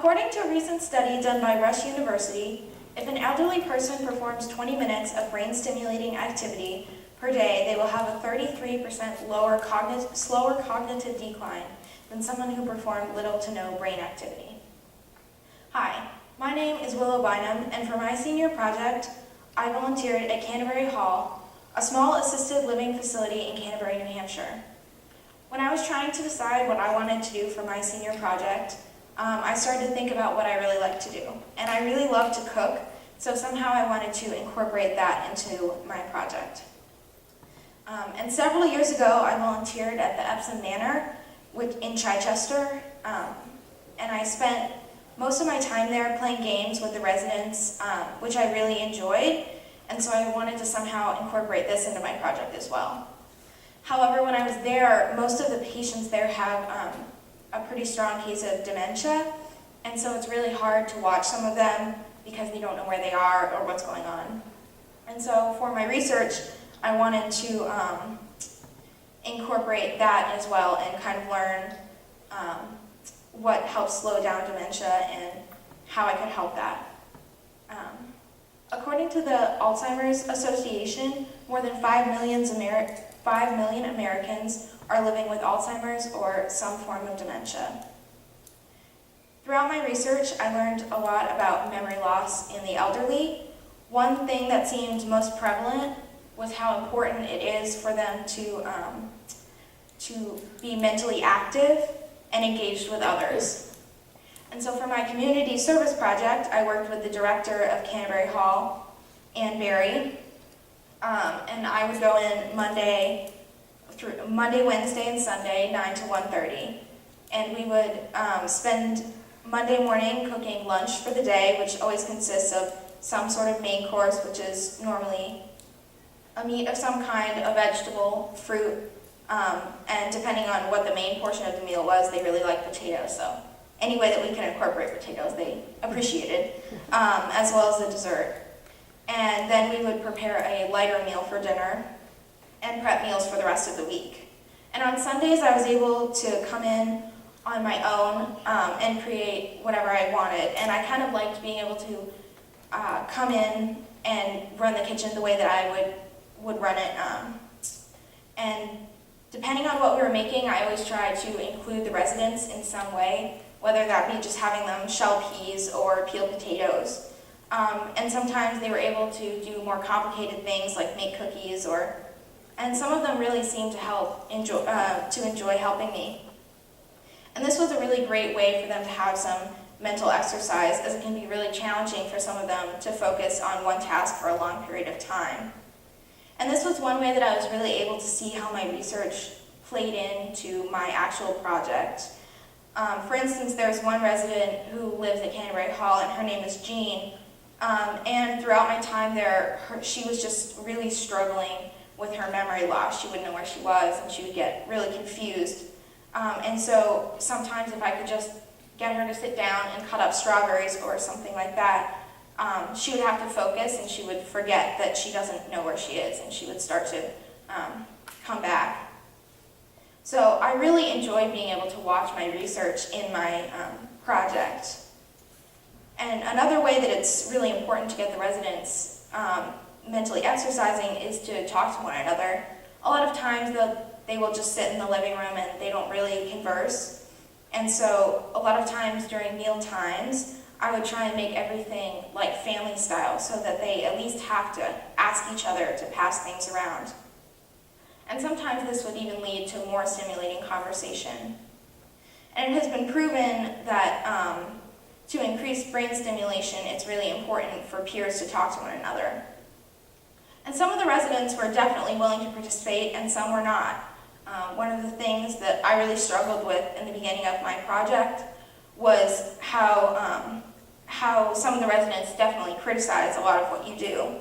According to a recent study done by Rush University, if an elderly person performs 20 minutes of brain-stimulating activity per day, they will have a 33% slower cognitive decline than someone who performed little to no brain activity. Hi, my name is Bynum, and for my senior project, I volunteered at Canterbury Hall, a small assisted living facility in Canterbury, New Hampshire. When I was trying to decide what I wanted to do for my senior project, I started to think about what I really like to do. And I really love to cook, so somehow I wanted to incorporate that into my project. And several years ago, I volunteered at the Epsom Manor in Chichester, and I spent most of my time there playing games with the residents, which I really enjoyed, and so I wanted to somehow incorporate this into my project as well. However, when I was there, most of the patients there have a pretty strong case of dementia, and so it's really hard to watch some of them because they don't know where they are or what's going on. And so for my research, I wanted to incorporate that as well and kind of learn what helps slow down dementia and how I could help that. According to the Alzheimer's Association, more than 5 million Americans are living with Alzheimer's or some form of dementia. Throughout my research, I learned a lot about memory loss in the elderly. One thing that seemed most prevalent was how important it is for them to be mentally active and engaged with others. And so for my community service project, I worked with the director of Canterbury Hall, Ann Berry, and I would go in Monday, Wednesday, and Sunday, 9 to 1:30. And we would spend Monday morning cooking lunch for the day, which always consists of some sort of main course, which is normally a meat of some kind, a vegetable, fruit, and depending on what the main portion of the meal was, they really liked potatoes. So any way that we can incorporate potatoes, they appreciated, as well as the dessert. And then we would prepare a lighter meal for dinner and prep meals for the rest of the week. And on Sundays, I was able to come in on my own and create whatever I wanted. And I kind of liked being able to come in and run the kitchen the way that I would run it. And depending on what we were making, I always tried to include the residents in some way, whether that be just having them shell peas or peel potatoes. And sometimes they were able to do more complicated things like make cookies, and some of them really seemed to enjoy helping me. And this was a really great way for them to have some mental exercise, as it can be really challenging for some of them to focus on one task for a long period of time. And this was one way that I was really able to see how my research played into my actual project. For instance, there's one resident who lives at Canterbury Hall, and her name is Jean. And throughout my time there, she was just really struggling with her memory loss. She wouldn't know where she was, and she would get really confused. And so sometimes if I could just get her to sit down and cut up strawberries or something like that, she would have to focus, and she would forget that she doesn't know where she is, and she would start to come back. So I really enjoyed being able to watch my research in my project. And another way that it's really important to get the residents mentally exercising is to talk to one another. A lot of times they will just sit in the living room and they don't really converse. And so a lot of times during meal times, I would try and make everything like family style so that they at least have to ask each other to pass things around. And sometimes this would even lead to more stimulating conversation. And it has been proven that to increase brain stimulation, it's really important for peers to talk to one another. And some of the residents were definitely willing to participate, and some were not. One of the things that I really struggled with in the beginning of my project was how some of the residents definitely criticize a lot of what you do.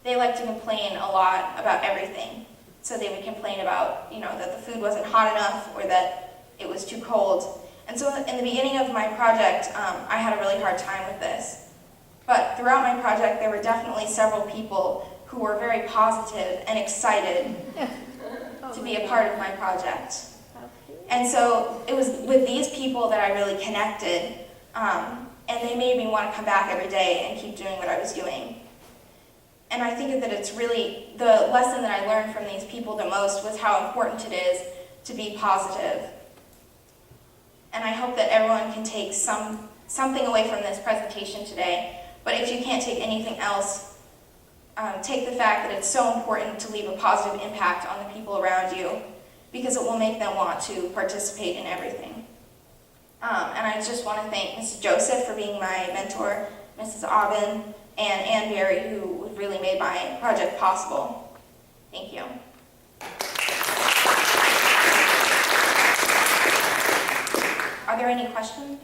They like to complain a lot about everything. So they would complain about, that the food wasn't hot enough or that it was too cold. And so in the beginning of my project, I had a really hard time with this. But throughout my project, there were definitely several people who were very positive and excited to be a part of my project. And so it was with these people that I really connected. And they made me want to come back every day and keep doing what I was doing. And I think that it's really, the lesson that I learned from these people the most was how important it is to be positive. And I hope that everyone can take something away from this presentation today. But if you can't take anything else, take the fact that it's so important to leave a positive impact on the people around you, because it will make them want to participate in everything. And I just want to thank Mrs. Joseph for being my mentor, Mrs. Aubin, and Ann Berry, who really made my project possible. Thank you. Are there any questions?